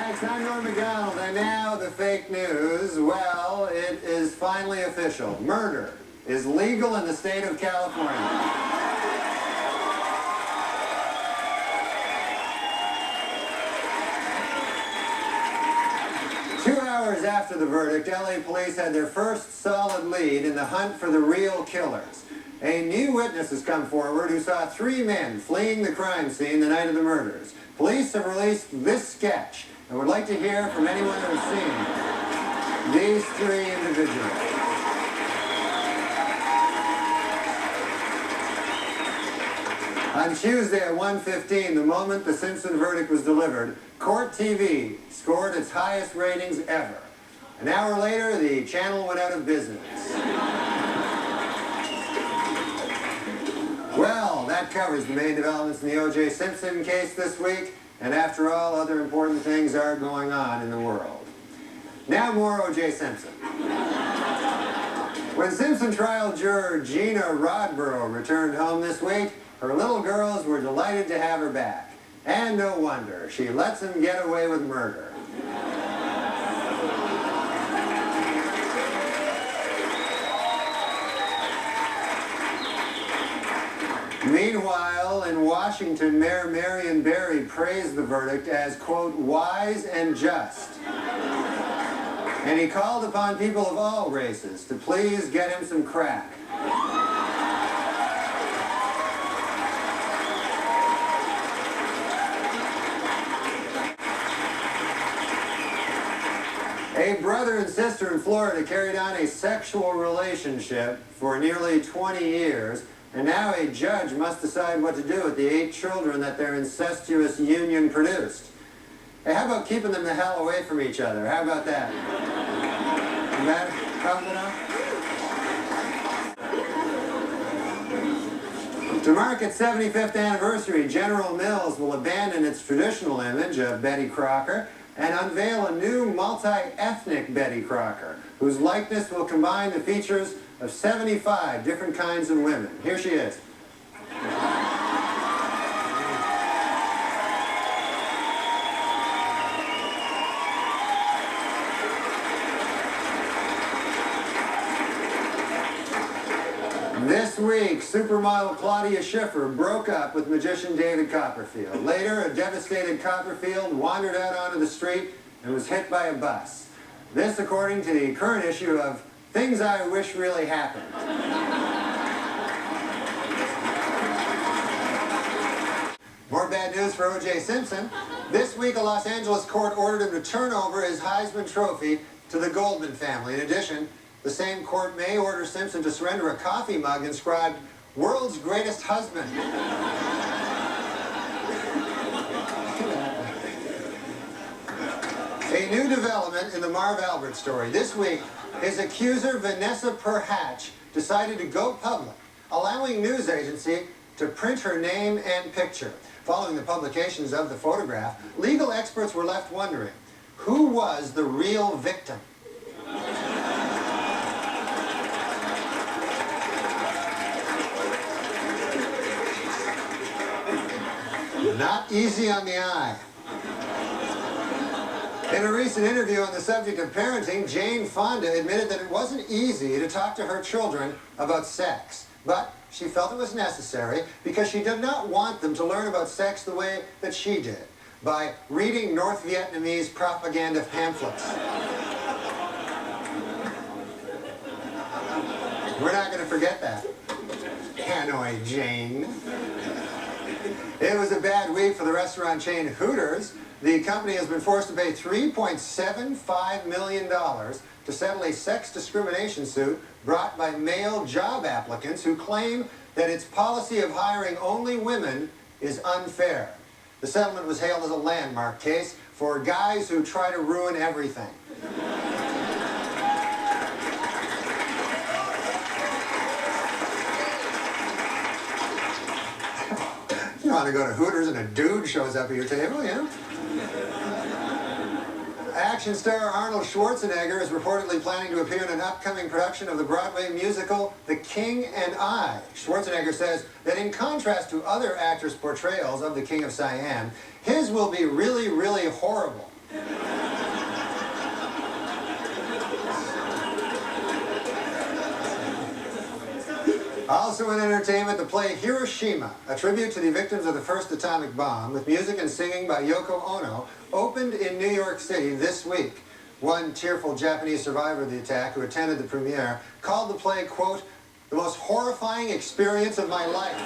Thanks, I'm Norm MacDonald, and now the fake news. Well, it is finally official. Murder is legal in the state of California. 2 hours after the verdict, LA police had their first solid lead in the hunt for the real killers. A new witness has come forward who saw 3 men fleeing the crime scene the night of the murders. Police have released this sketch and would like to hear from anyone who has seen these 3 individuals. On Tuesday at 1:15, the moment the Simpson verdict was delivered, Court TV scored its highest ratings ever. An hour later, the channel went out of business. Well, that covers the main developments in the O.J. Simpson case this week, and after all, other important things are going on in the world. Now more O.J. Simpson. When Simpson trial juror Gina Rodborough returned home this week, her little girls were delighted to have her back. And no wonder, she lets him get away with murder. Meanwhile, in Washington, Mayor Marion Barry praised the verdict as, quote, wise and just. And he called upon people of all races to please get him some crack. A brother and sister in Florida carried on a sexual relationship for nearly 20 years, and now a judge must decide what to do with the 8 children that their incestuous union produced. Hey, how about keeping them the hell away from each other? How about that? Is that coming up? To mark its 75th anniversary, General Mills will abandon its traditional image of Betty Crocker and unveil a new multi-ethnic Betty Crocker, whose likeness will combine the features of 75 different kinds of women. Here she is. This week, supermodel Claudia Schiffer broke up with magician David Copperfield. Later, a devastated Copperfield wandered out onto the street and was hit by a bus. This, according to the current issue of Things I Wish Really Happened. More bad news for O.J. Simpson. This week, a Los Angeles court ordered him to turn over his Heisman Trophy to the Goldman family. In addition, the same court may order Simpson to surrender a coffee mug inscribed, World's Greatest Husband. A new development in the Marv Albert story. This week, his accuser, Vanessa Perhatch, decided to go public, allowing news agency to print her name and picture. Following the publications of the photograph, legal experts were left wondering, who was the real victim? Not easy on the eye. In a recent interview on the subject of parenting, Jane Fonda admitted that it wasn't easy to talk to her children about sex. But she felt it was necessary because she did not want them to learn about sex the way that she did, by reading North Vietnamese propaganda pamphlets. We're not going to forget that. Hanoi Jane. It was a bad week for the restaurant chain Hooters. The company has been forced to pay $3.75 million to settle a sex discrimination suit brought by male job applicants who claim that its policy of hiring only women is unfair. The settlement was hailed as a landmark case for guys who try to ruin everything. You want to go to Hooters and a dude shows up at your table, you know? Action star Arnold Schwarzenegger is reportedly planning to appear in an upcoming production of the Broadway musical The King and I. Schwarzenegger says that in contrast to other actors' portrayals of the King of Siam, his will be really, really horrible. Also in entertainment, the play Hiroshima, a tribute to the victims of the first atomic bomb, with music and singing by Yoko Ono, opened in New York City this week. One tearful Japanese survivor of the attack who attended the premiere called the play, quote, "the most horrifying experience of my life."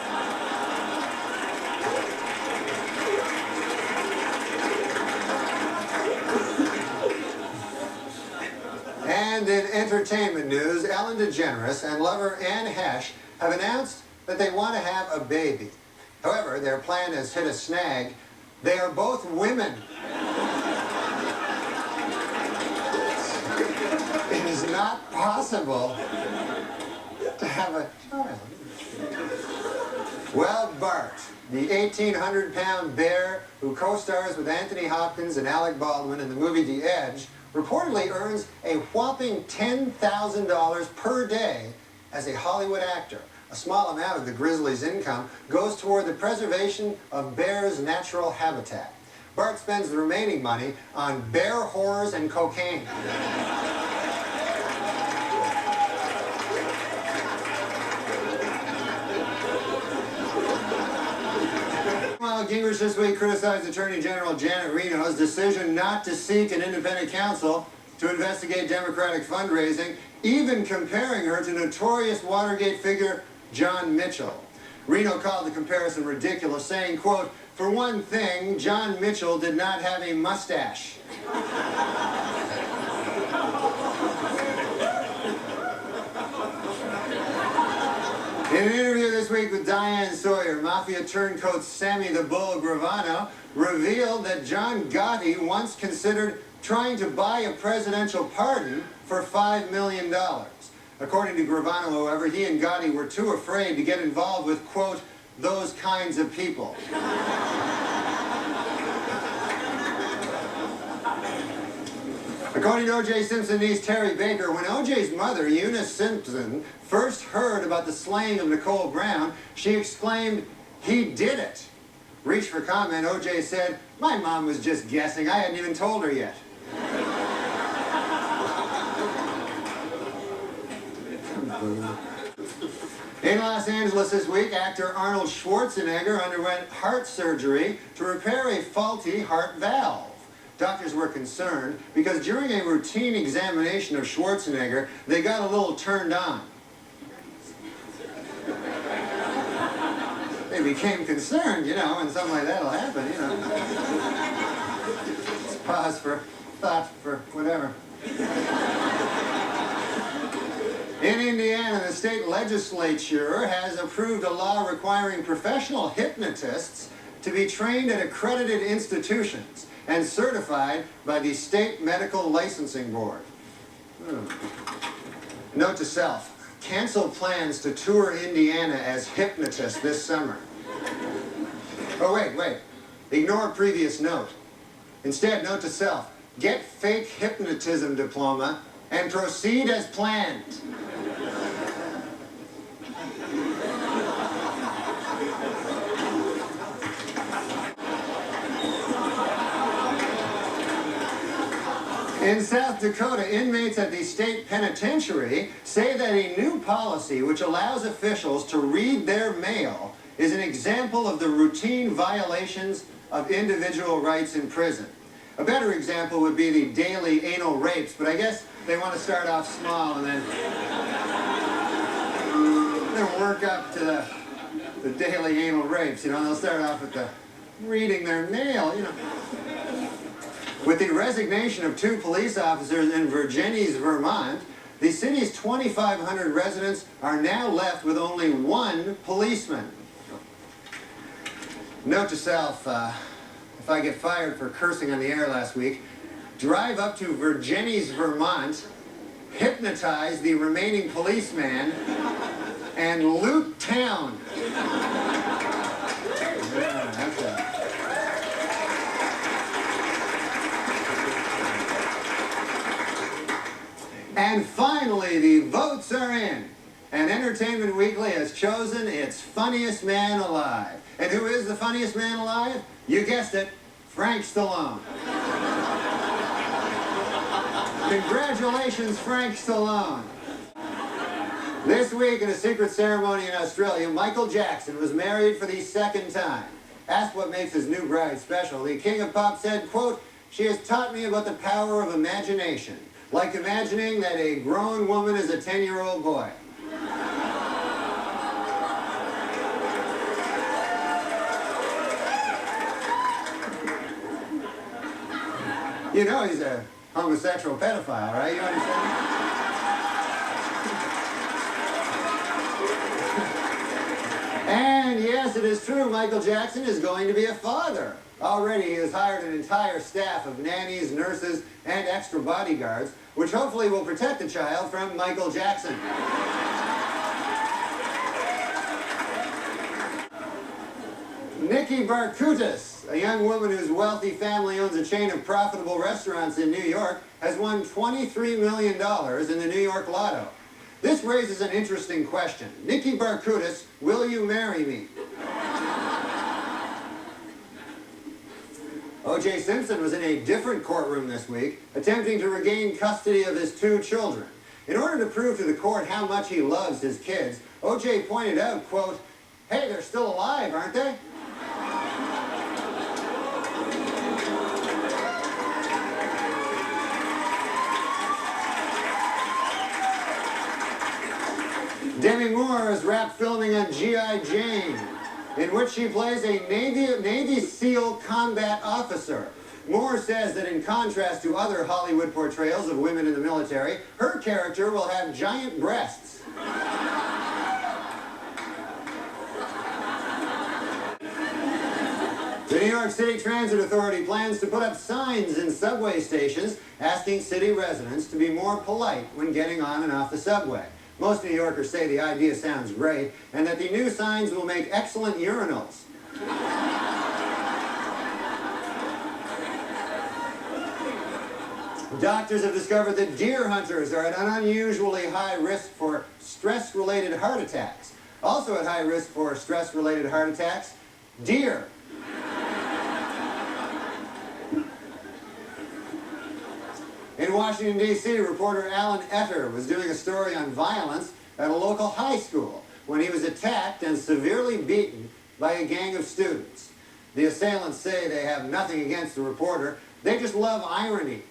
And in entertainment news, Ellen DeGeneres and lover Anne Hesh have announced that they want to have a baby. However, their plan has hit a snag. They are both women. It is not possible to have a child. Well, Bart, the 1,800-pound bear who co-stars with Anthony Hopkins and Alec Baldwin in the movie The Edge, reportedly earns a whopping $10,000 per day as a Hollywood actor. A small amount of the grizzly's income goes toward the preservation of bears' natural habitat. Bart spends the remaining money on bear whores and cocaine. Meanwhile, Gingrich this week criticized Attorney General Janet Reno's decision not to seek an independent counsel to investigate Democratic fundraising, even comparing her to notorious Watergate figure John Mitchell. Reno called the comparison ridiculous, saying, quote, "For one thing, John Mitchell did not have a mustache." In an interview this week with Diane Sawyer, Mafia turncoat Sammy the Bull Gravano revealed that John Gotti once considered trying to buy a presidential pardon for $5 million. According to Gravano, however, he and Gotti were too afraid to get involved with, quote, "those kinds of people." According to O.J. Simpson niece Terry Baker, when O.J.'s mother, Eunice Simpson, first heard about the slaying of Nicole Brown, she exclaimed, "He did it." Reached for comment, O.J. said, "My mom was just guessing. I hadn't even told her yet." In Los Angeles this week, actor Arnold Schwarzenegger underwent heart surgery to repair a faulty heart valve. Doctors were concerned because during a routine examination of Schwarzenegger, they got a little turned on. They became concerned, you know, and something like that will happen, you know. Let's pause for thought for whatever. In Indiana, the state legislature has approved a law requiring professional hypnotists to be trained at accredited institutions and certified by the State Medical Licensing Board. Note to self, cancel plans to tour Indiana as hypnotist this summer. Oh, wait. Ignore previous note. Instead, note to self, get fake hypnotism diploma and proceed as planned. In South Dakota, inmates at the state penitentiary say that a new policy which allows officials to read their mail is an example of the routine violations of individual rights in prison. A better example would be the daily anal rapes, but I guess they want to start off small and then work up to the daily anal rapes, you know. They'll start off with the reading their mail, you know. With the resignation of 2 police officers in Virginia's Vermont, the city's 2,500 residents are now left with only 1 policeman. Note to self, if I get fired for cursing on the air last week, drive up to Virginia's Vermont, hypnotize the remaining policeman, and loot town. And finally, the votes are in. And Entertainment Weekly has chosen its funniest man alive. And who is the funniest man alive? You guessed it, Frank Stallone. Congratulations, Frank Stallone. This week, in a secret ceremony in Australia, Michael Jackson was married for the second time. Asked what makes his new bride special, the king of pop said, quote, "She has taught me about the power of imagination, like imagining that a grown woman is a 10-year-old boy." You know he's a homosexual pedophile, right? You understand? And yes, it is true, Michael Jackson is going to be a father. Already he has hired an entire staff of nannies, nurses, and extra bodyguards, which hopefully will protect the child from Michael Jackson. Nikki Barkutis, a young woman whose wealthy family owns a chain of profitable restaurants in New York, has won $23 million in the New York Lotto. This raises an interesting question. Nikki Barkutis, will you marry me? O.J. Simpson was in a different courtroom this week, attempting to regain custody of his 2 children. In order to prove to the court how much he loves his kids, O.J. pointed out, quote, "Hey, they're still alive, aren't they?" Demi Moore is wrapped filming on G.I. Jane, in which she plays a Navy SEAL combat officer. Moore says that in contrast to other Hollywood portrayals of women in the military, her character will have giant breasts. The New York City Transit Authority plans to put up signs in subway stations asking city residents to be more polite when getting on and off the subway. Most New Yorkers say the idea sounds great, and that the new signs will make excellent urinals. Doctors have discovered that deer hunters are at an unusually high risk for stress-related heart attacks. Also at high risk for stress-related heart attacks, deer. In Washington, D.C., reporter Alan Etter was doing a story on violence at a local high school when he was attacked and severely beaten by a gang of students. The assailants say they have nothing against the reporter. They just love irony.